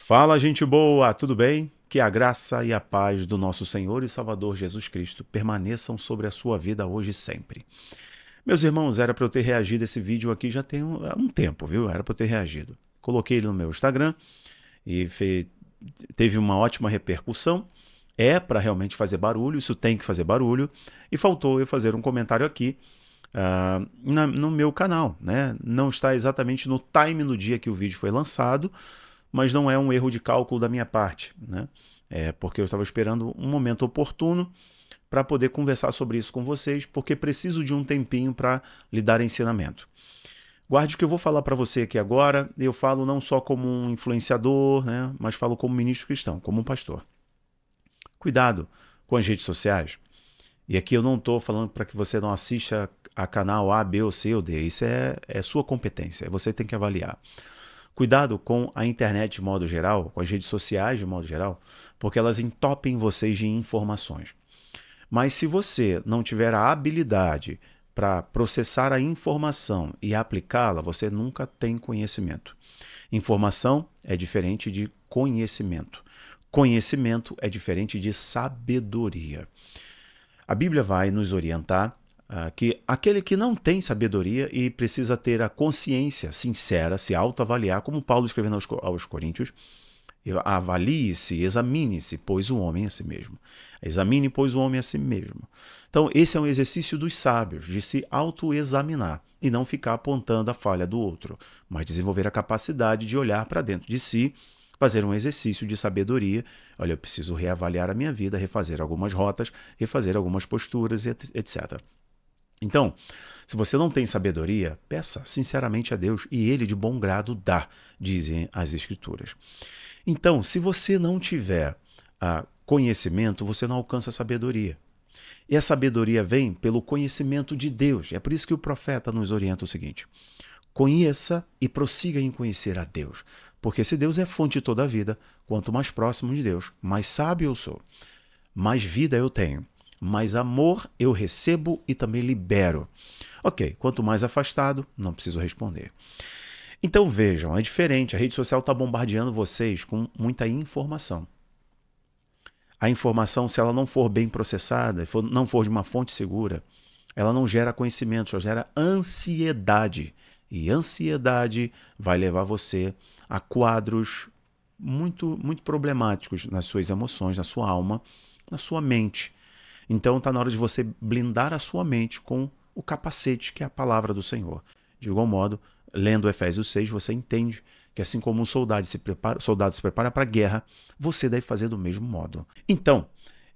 Fala, gente boa, tudo bem? Que a graça e a paz do nosso Senhor e Salvador Jesus Cristo permaneçam sobre a sua vida hoje e sempre. Meus irmãos, era para eu ter reagido a esse vídeo aqui já tem um tempo, viu? Era para eu ter reagido. Coloquei ele no meu Instagram e teve uma ótima repercussão. É para realmente fazer barulho, isso tem que fazer barulho. E faltou eu fazer um comentário aqui no meu canal, né? Não está exatamente no time no dia que o vídeo foi lançado, mas não é um erro de cálculo da minha parte, né? É porque eu estava esperando um momento oportuno para poder conversar sobre isso com vocês, porque preciso de um tempinho para lhe dar ensinamento. Guarde o que eu vou falar para você aqui agora. Eu falo não só como um influenciador, né? Mas falo como ministro cristão, como um pastor. Cuidado com as redes sociais. E aqui eu não estou falando para que você não assista a canal A, B ou C ou D. Isso é sua competência, você tem que avaliar. Cuidado com a internet de modo geral, com as redes sociais de modo geral, porque elas entopem vocês de informações. Mas se você não tiver a habilidade para processar a informação e aplicá-la, você nunca tem conhecimento. Informação é diferente de conhecimento. Conhecimento é diferente de sabedoria. A Bíblia vai nos orientar que aquele que não tem sabedoria e precisa ter a consciência sincera, se autoavaliar, como Paulo escrevendo aos Coríntios, avalie-se, examine-se, pois o homem a si mesmo. Examine, pois o homem a si mesmo. Então, esse é um exercício dos sábios, de se autoexaminar e não ficar apontando a falha do outro, mas desenvolver a capacidade de olhar para dentro de si, fazer um exercício de sabedoria. Olha, eu preciso reavaliar a minha vida, refazer algumas rotas, refazer algumas posturas, etc. Então, se você não tem sabedoria, peça sinceramente a Deus e Ele de bom grado dá, dizem as Escrituras. Então, se você não tiver conhecimento, você não alcança a sabedoria. E a sabedoria vem pelo conhecimento de Deus. É por isso que o profeta nos orienta o seguinte: conheça e prossiga em conhecer a Deus. Porque se Deus é fonte de toda a vida, quanto mais próximo de Deus, mais sábio eu sou, mais vida eu tenho, mais amor eu recebo e também libero. Ok, quanto mais afastado, não preciso responder. Então vejam, é diferente, a rede social está bombardeando vocês com muita informação. A informação, se ela não for bem processada, não for de uma fonte segura, ela não gera conhecimento, só gera ansiedade. E ansiedade vai levar você a quadros muito problemáticos nas suas emoções, na sua alma, na sua mente. Então está na hora de você blindar a sua mente com o capacete, que é a palavra do Senhor. De igual modo, lendo Efésios 6, você entende que assim como um soldado se prepara para a guerra, você deve fazer do mesmo modo. Então,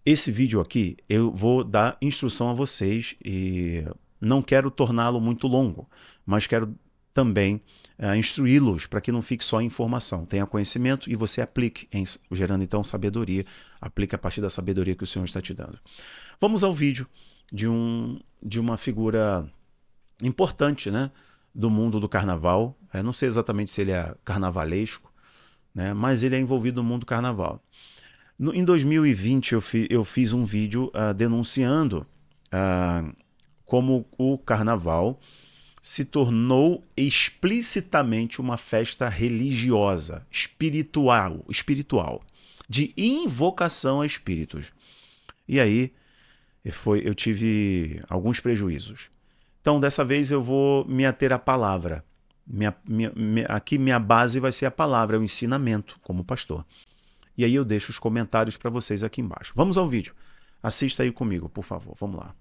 esse vídeo aqui, eu vou dar instrução a vocês e não quero torná-lo muito longo, mas quero também instruí-los para que não fique só informação. Tenha conhecimento e você aplique, gerando então sabedoria. Aplique a partir da sabedoria que o Senhor está te dando. Vamos ao vídeo de uma figura importante, né, do mundo do carnaval. Eu não sei exatamente se ele é carnavalesco, né, mas ele é envolvido no mundo do carnaval. Em 2020 eu fiz um vídeo denunciando como o carnaval se tornou explicitamente uma festa religiosa, espiritual, de invocação a espíritos. E aí eu tive alguns prejuízos. Então, dessa vez eu vou me ater à palavra. Aqui minha base vai ser a palavra, é o ensinamento como pastor. E aí eu deixo os comentários para vocês aqui embaixo. Vamos ao vídeo. Assista aí comigo, por favor. Vamos lá.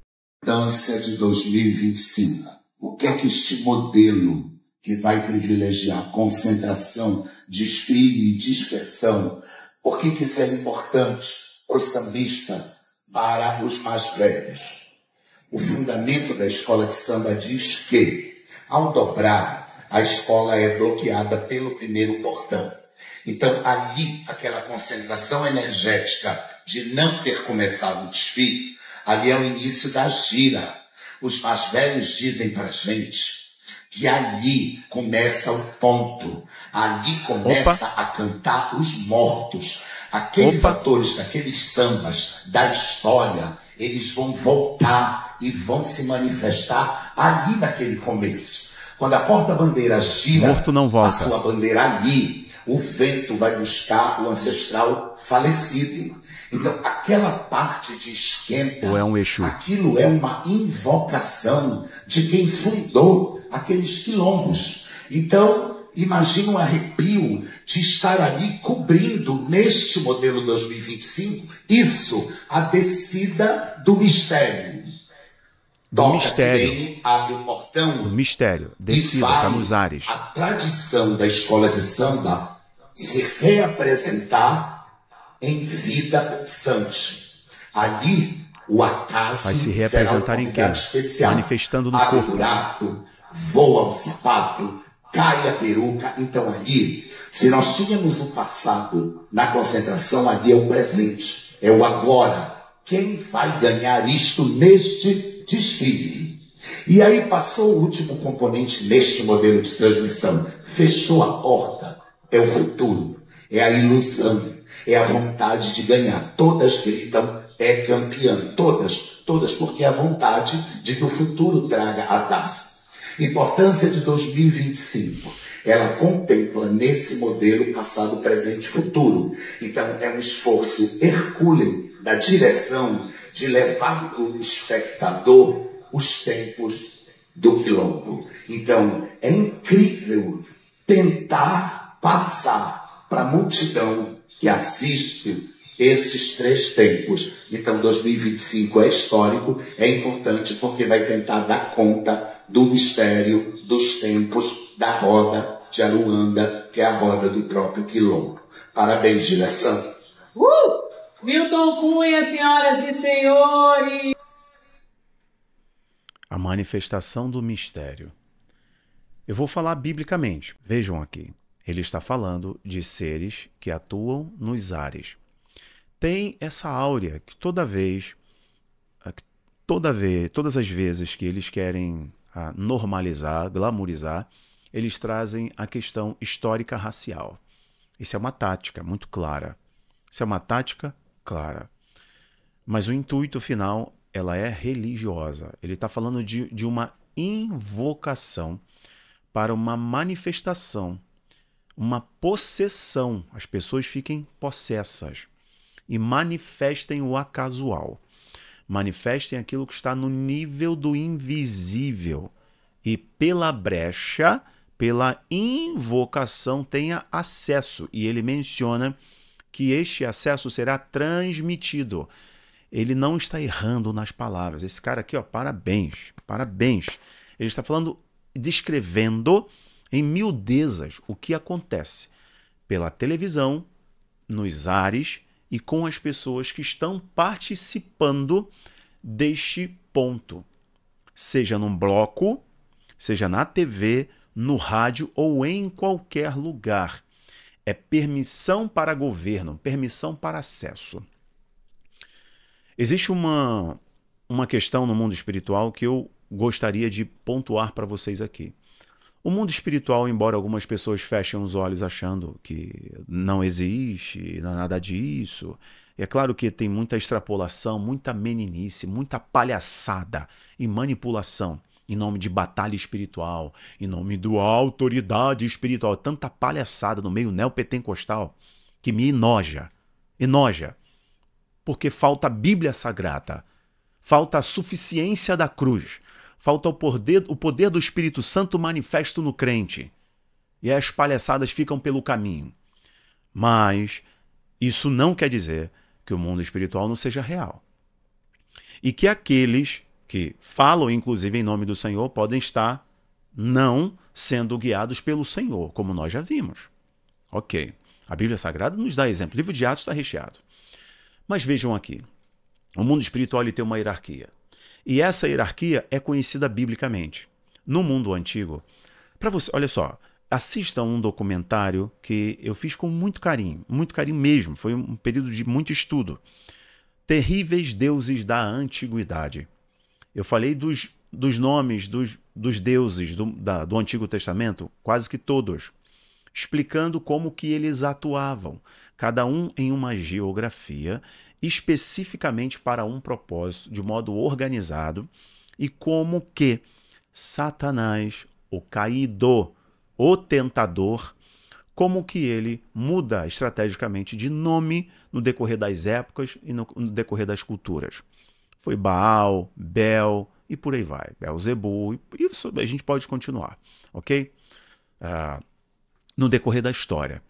Dança de 2025. O que é que este modelo que vai privilegiar concentração, desfile e dispersão, por que isso é importante para o sambista, para os mais velhos? O fundamento da escola de samba diz que, ao dobrar, a escola é bloqueada pelo primeiro portão. Então, ali, aquela concentração energética de não ter começado o desfile, ali é o início da gira. Os mais velhos dizem para a gente que ali começa o ponto, ali começa a cantar os mortos. Aqueles atores daqueles sambas da história, eles vão voltar e vão se manifestar ali naquele começo. Quando a porta-bandeira gira, morto não volta. a sua bandeira ali, o vento vai buscar o ancestral falecido. Então, aquela parte de esquenta, ou é um Exu? Aquilo é uma invocação de quem fundou aqueles quilombos. Então, imagina um arrepio de estar ali cobrindo, neste modelo 2025, isso, a descida do mistério. Do mistério. Sirene, abre o portão. Do mistério. Descida, está nos ares. A tradição da escola de samba se reapresentar em vida pulsante. Ali, o acaso vai se reapresentar em quem? Especial. Manifestando no abre corpo. O buraco, voa o sapato, cai a peruca. Então ali, se nós tínhamos o passado na concentração, ali é o presente, é o agora. Quem vai ganhar isto neste desfile? E aí passou o último componente neste modelo de transmissão. Fechou a porta. É o futuro. É a ilusão. É a vontade de ganhar. Todas gritam, é campeã. Todas, porque é a vontade de que o futuro traga a taça. Importância de 2025. Ela contempla nesse modelo passado, presente e futuro. Então é um esforço hercúleo da direção de levar para o espectador os tempos do quilombo. Então é incrível tentar passar para a multidão que assiste esses 3 tempos. Então 2025 é histórico, é importante porque vai tentar dar conta do mistério dos tempos da roda de Aruanda, que é a roda do próprio quilombo. Parabéns, direção. Milton Cunha, senhoras e senhores. A manifestação do mistério. Eu vou falar biblicamente. Vejam aqui. Ele está falando de seres que atuam nos ares. Tem essa áurea que todas as vezes que eles querem normalizar, glamourizar, eles trazem a questão histórica racial. Isso é uma tática muito clara. Isso é uma tática clara. Mas o intuito final, ela é religiosa. Ele está falando de uma invocação para uma manifestação, uma possessão. As pessoas fiquem possessas e manifestem o acasual. Manifestem aquilo que está no nível do invisível. E pela brecha, pela invocação, tenha acesso. E ele menciona que este acesso será transmitido. Ele não está errando nas palavras. Esse cara aqui, ó, parabéns, parabéns. Ele está falando, descrevendo em miudezas o que acontece pela televisão, nos ares e com as pessoas que estão participando deste ponto. Seja num bloco, seja na TV, no rádio ou em qualquer lugar. É permissão para governo, permissão para acesso. Existe uma questão no mundo espiritual que eu gostaria de pontuar para vocês aqui. O mundo espiritual, embora algumas pessoas fechem os olhos achando que não existe, não é nada disso, é claro que tem muita extrapolação, muita meninice, muita palhaçada e manipulação em nome de batalha espiritual, em nome da autoridade espiritual. Tanta palhaçada no meio neopentecostal que me enoja. Enoja. Porque falta a Bíblia Sagrada, falta a suficiência da cruz, falta o poder do Espírito Santo manifesto no crente. E as palhaçadas ficam pelo caminho. Mas isso não quer dizer que o mundo espiritual não seja real. E que aqueles que falam, inclusive, em nome do Senhor, podem estar não sendo guiados pelo Senhor, como nós já vimos. Ok. A Bíblia Sagrada nos dá exemplo. O livro de Atos está recheado. Mas vejam aqui. O mundo espiritual ele tem uma hierarquia. E essa hierarquia é conhecida biblicamente. No mundo antigo, para você, olha só, assista um documentário que eu fiz com muito carinho mesmo. Foi um período de muito estudo. Terríveis Deuses da Antiguidade. Eu falei dos nomes dos deuses do Antigo Testamento, quase que todos, explicando como que eles atuavam, cada um em uma geografia, especificamente para um propósito, de modo organizado, e como que Satanás, o caído, o tentador, como que ele muda estrategicamente de nome no decorrer das épocas e no decorrer das culturas. Foi Baal, Bel e por aí vai. Belzebu, e isso a gente pode continuar, ok? No decorrer da história.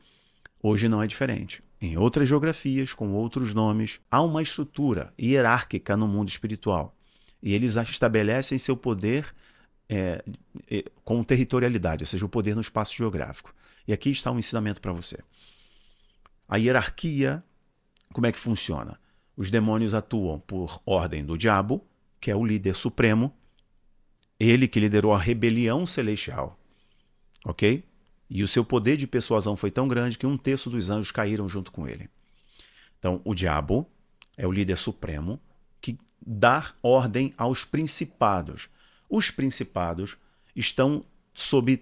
Hoje não é diferente. Em outras geografias, com outros nomes, há uma estrutura hierárquica no mundo espiritual. E eles estabelecem seu poder com territorialidade, ou seja, o poder no espaço geográfico. E aqui está um ensinamento para você. A hierarquia, como é que funciona? Os demônios atuam por ordem do diabo, que é o líder supremo, ele que liderou a rebelião celestial, ok? E o seu poder de persuasão foi tão grande que 1/3 dos anjos caíram junto com ele. Então, o diabo é o líder supremo que dá ordem aos principados. Os principados estão sobre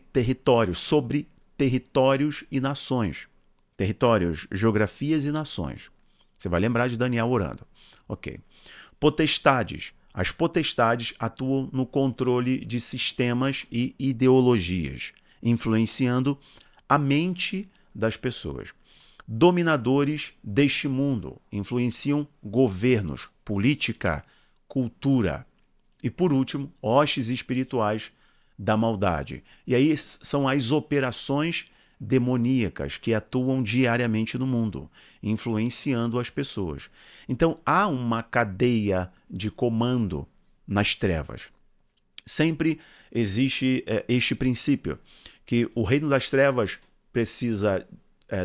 territórios e nações. Territórios, geografias e nações. Você vai lembrar de Daniel orando. Ok. Potestades. As potestades atuam no controle de sistemas e ideologias, influenciando a mente das pessoas. Dominadores deste mundo influenciam governos, política, cultura. E, por último, hostes espirituais da maldade. E aí são as operações demoníacas que atuam diariamente no mundo, influenciando as pessoas. Então, há uma cadeia de comando nas trevas. Sempre existe este princípio, que o reino das trevas precisa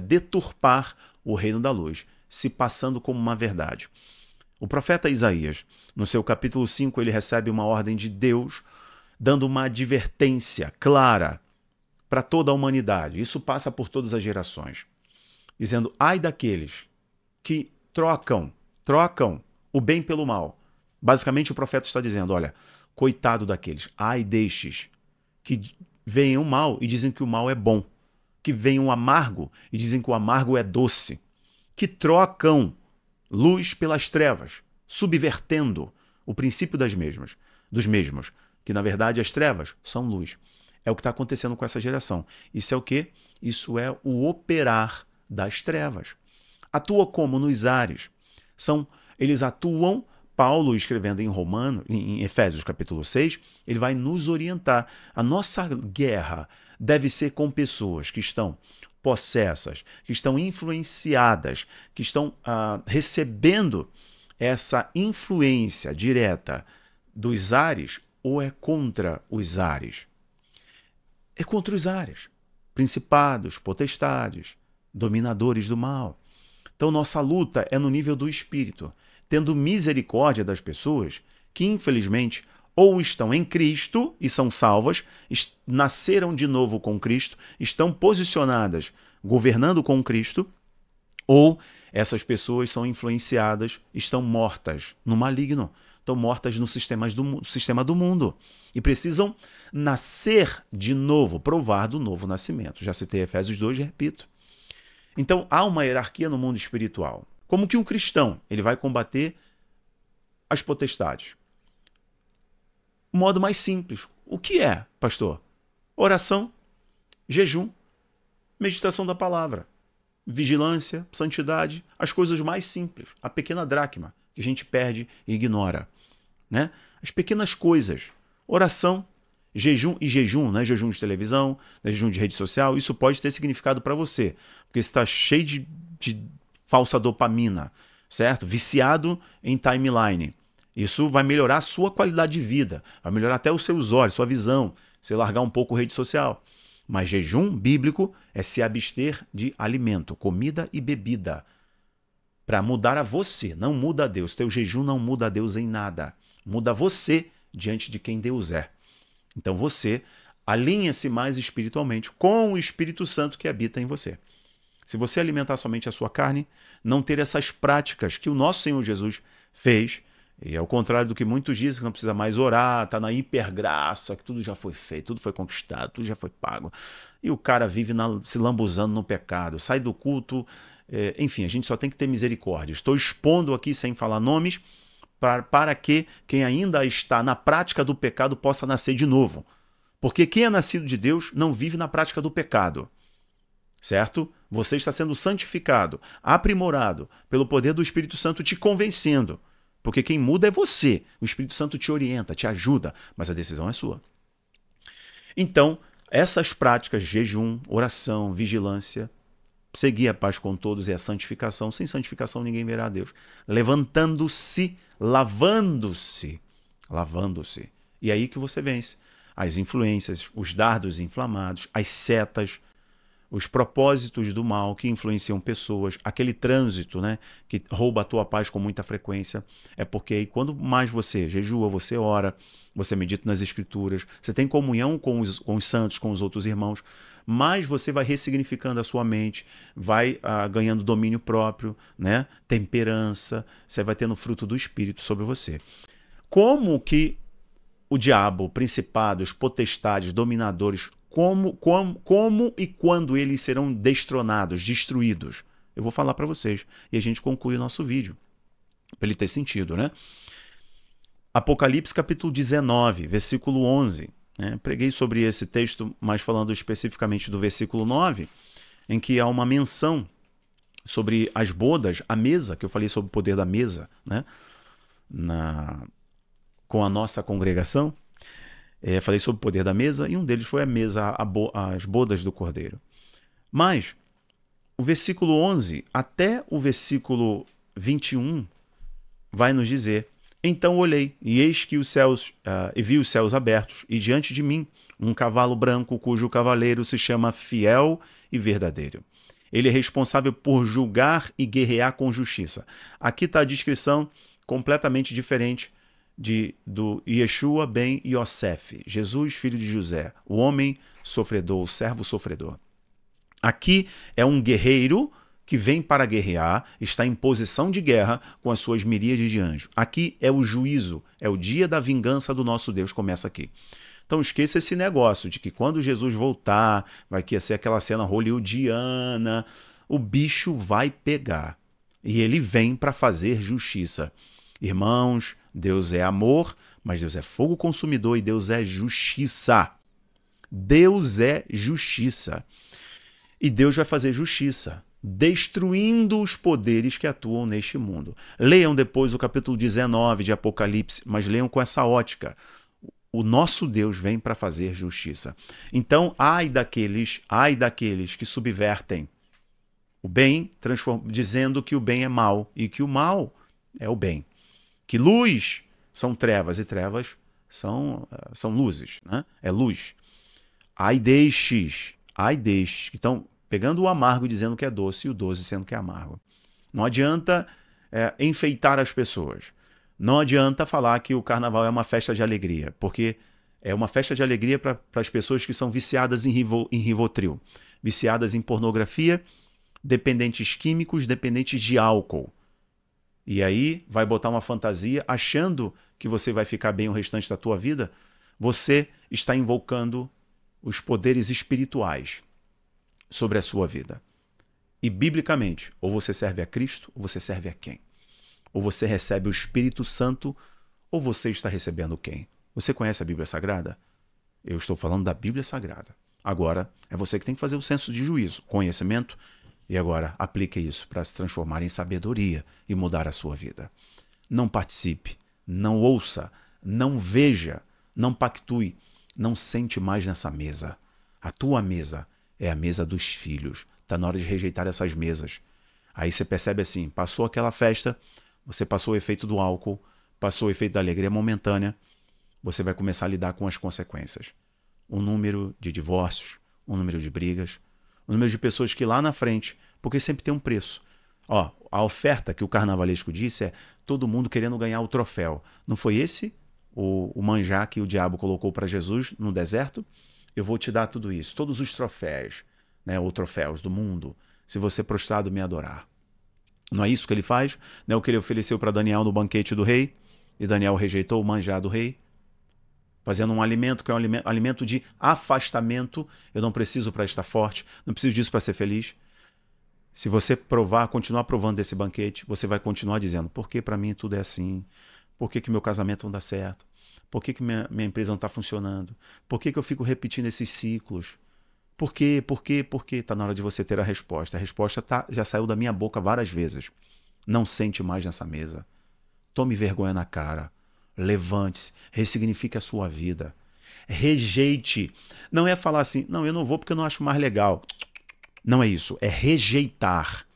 deturpar o reino da luz, se passando como uma verdade. O profeta Isaías, no seu capítulo 5, ele recebe uma ordem de Deus, dando uma advertência clara para toda a humanidade. Isso passa por todas as gerações. Dizendo, ai daqueles que trocam o bem pelo mal. Basicamente o profeta está dizendo, olha, coitado daqueles, ai destes que veem o mal e dizem que o mal é bom, que veem o amargo e dizem que o amargo é doce, que trocam luz pelas trevas, subvertendo o princípio dos mesmos, que na verdade as trevas são luz. É o que está acontecendo com essa geração. Isso é o quê? Isso é o operar das trevas. Atua como nos ares. Eles atuam, Paulo escrevendo em Efésios capítulo 6, ele vai nos orientar. A nossa guerra deve ser com pessoas que estão possessas, que estão influenciadas, que estão recebendo essa influência direta dos ares, ou é contra os ares? É contra os ares, principados, potestades, dominadores do mal. Então nossa luta é no nível do espírito, tendo misericórdia das pessoas que infelizmente ou estão em Cristo e são salvas, nasceram de novo com Cristo, estão posicionadas governando com Cristo, ou essas pessoas são influenciadas, estão mortas no maligno, estão mortas no sistema do mundo e precisam nascer de novo, provar do novo nascimento. Já citei Efésios 2 e repito. Então há uma hierarquia no mundo espiritual. Como que um cristão ele vai combater as potestades? O modo mais simples. O que é, pastor? Oração, jejum, meditação da palavra, vigilância, santidade, as coisas mais simples, a pequena dracma que a gente perde e ignora, né? As pequenas coisas, oração, jejum, não é jejum de televisão, não é jejum de rede social, isso pode ter significado para você, porque você está cheio de falsa dopamina, certo? Viciado em timeline. Isso vai melhorar a sua qualidade de vida, vai melhorar até os seus olhos, sua visão, você largar um pouco a rede social. Mas jejum bíblico é se abster de alimento, comida e bebida, para mudar a você, não muda a Deus. Teu jejum não muda a Deus em nada, muda você diante de quem Deus é. Então você alinha-se mais espiritualmente com o Espírito Santo que habita em você. Se você alimentar somente a sua carne, não ter essas práticas que o nosso Senhor Jesus fez, e ao contrário do que muitos dizem, que não precisa mais orar, está na hipergraça, que tudo já foi feito, tudo foi conquistado, tudo já foi pago. E o cara vive se lambuzando no pecado, sai do culto. Enfim, a gente só tem que ter misericórdia. Estou expondo aqui, sem falar nomes, para que quem ainda está na prática do pecado possa nascer de novo. Porque quem é nascido de Deus não vive na prática do pecado. certo? Você está sendo santificado, aprimorado pelo poder do Espírito Santo te convencendo. Porque quem muda é você. O Espírito Santo te orienta, te ajuda, mas a decisão é sua. Então, essas práticas, jejum, oração, vigilância, seguir a paz com todos e a santificação. Sem santificação ninguém verá a Deus. Levantando-se, lavando-se. E aí que você vence. As influências, os dardos inflamados, as setas, os propósitos do mal que influenciam pessoas, aquele trânsito, né, que rouba a tua paz com muita frequência. É porque aí, quando mais você jejua, você ora, você medita nas Escrituras, você tem comunhão com os santos, com os outros irmãos, mais você vai ressignificando a sua mente, vai ganhando domínio próprio, né, temperança, você vai tendo fruto do Espírito sobre você. Como que o diabo, principados, potestades, dominadores, como e quando eles serão destronados, destruídos? Eu vou falar para vocês. E a gente conclui o nosso vídeo, para ele ter sentido, né? Apocalipse capítulo 19, versículo 11. Né? Preguei sobre esse texto, mas falando especificamente do versículo 9, em que há uma menção sobre as bodas, a mesa, que eu falei sobre o poder da mesa, né? Com a nossa congregação. Falei sobre o poder da mesa, e um deles foi a mesa, as bodas do Cordeiro. Mas o versículo 11 até o versículo 21 vai nos dizer: então olhei, e eis que os céus, e vi os céus abertos, e diante de mim um cavalo branco, cujo cavaleiro se chama Fiel e Verdadeiro. Ele é responsável por julgar e guerrear com justiça. Aqui está a descrição completamente diferente do Yeshua ben Yosef, Jesus, filho de José, o homem sofredor, o servo sofredor. Aqui é um guerreiro que vem para guerrear, está em posição de guerra com as suas miríades de anjos. Aqui é o juízo, é o dia da vingança do nosso Deus, começa aqui. Então esqueça esse negócio de que quando Jesus voltar, vai ser aquela cena hollywoodiana, o bicho vai pegar. E ele vem para fazer justiça. Irmãos, Deus é amor, mas Deus é fogo consumidor e Deus é justiça. Deus é justiça. E Deus vai fazer justiça, destruindo os poderes que atuam neste mundo. Leiam depois o capítulo 19 de Apocalipse, mas leiam com essa ótica. O nosso Deus vem para fazer justiça. Então, ai daqueles que subvertem o bem, dizendo que o bem é mal e que o mal é o bem. Que luz são trevas e trevas são luzes, né? É luz. Ai destes que estão pegando o amargo e dizendo que é doce e o doce sendo que é amargo. Não adianta enfeitar as pessoas. Não adianta falar que o carnaval é uma festa de alegria, porque é uma festa de alegria para as pessoas que são viciadas em Rivotril, viciadas em pornografia, dependentes químicos, dependentes de álcool. E aí vai botar uma fantasia achando que você vai ficar bem o restante da tua vida. Você está invocando os poderes espirituais sobre a sua vida. E biblicamente, ou você serve a Cristo, ou você serve a quem? Ou você recebe o Espírito Santo, ou você está recebendo quem? Você conhece a Bíblia Sagrada? Eu estou falando da Bíblia Sagrada. Agora, é você que tem que fazer o senso de juízo, conhecimento. E agora, aplique isso para se transformar em sabedoria e mudar a sua vida. Não participe, não ouça, não veja, não pactue, não sente mais nessa mesa. A tua mesa é a mesa dos filhos. Está na hora de rejeitar essas mesas. Aí você percebe assim, passou aquela festa, você passou o efeito do álcool, passou o efeito da alegria momentânea, você vai começar a lidar com as consequências. O número de divórcios, o número de brigas, o número de pessoas que lá na frente, porque sempre tem um preço. Ó, a oferta que o carnavalesco disse é todo mundo querendo ganhar o troféu. Não foi esse o manjar que o diabo colocou para Jesus no deserto? Eu vou te dar tudo isso, todos os troféus, né, ou troféus do mundo, se você prostrado me adorar. Não é isso que ele faz? Não é o que ele ofereceu para Daniel no banquete do rei? E Daniel rejeitou o manjar do rei? Fazendo um alimento que é um alimento de afastamento. Eu não preciso para estar forte, não preciso disso para ser feliz. Se você continuar provando desse banquete, você vai continuar dizendo, por que para mim tudo é assim? Por que meu casamento não dá certo? Por que minha empresa não está funcionando? Por que eu fico repetindo esses ciclos? Por quê? Por quê? Por quê? Está na hora de você ter a resposta. A resposta já saiu da minha boca várias vezes. Não sente mais nessa mesa. Tome vergonha na cara. Levante-se. Ressignifique a sua vida. Rejeite. Não é falar assim, não, eu não vou porque eu não acho mais legal. Não é isso. É rejeitar.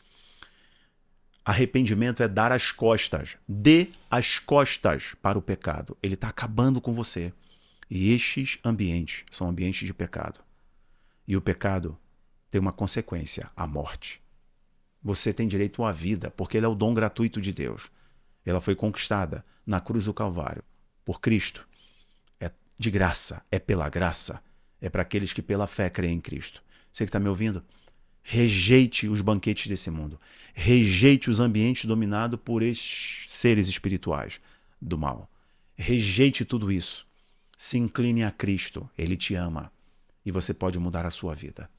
Arrependimento é dar as costas. Dê as costas para o pecado. Ele está acabando com você. E estes ambientes são ambientes de pecado. E o pecado tem uma consequência, a morte. Você tem direito à vida, porque ele é o dom gratuito de Deus. Ela foi conquistada na cruz do Calvário por Cristo. É de graça, é pela graça. É para aqueles que pela fé creem em Cristo. Você que está me ouvindo? Rejeite os banquetes desse mundo. Rejeite os ambientes dominados por estes seres espirituais do mal. Rejeite tudo isso. Se incline a Cristo. Ele te ama. E você pode mudar a sua vida.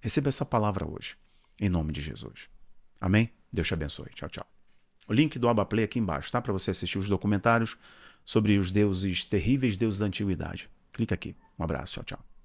Receba essa palavra hoje. Em nome de Jesus. Amém? Deus te abençoe. Tchau, tchau. O link do Abaplay aqui embaixo, tá? Para você assistir os documentários sobre os deuses terríveis, deuses da antiguidade. Clica aqui. Um abraço. Tchau, tchau.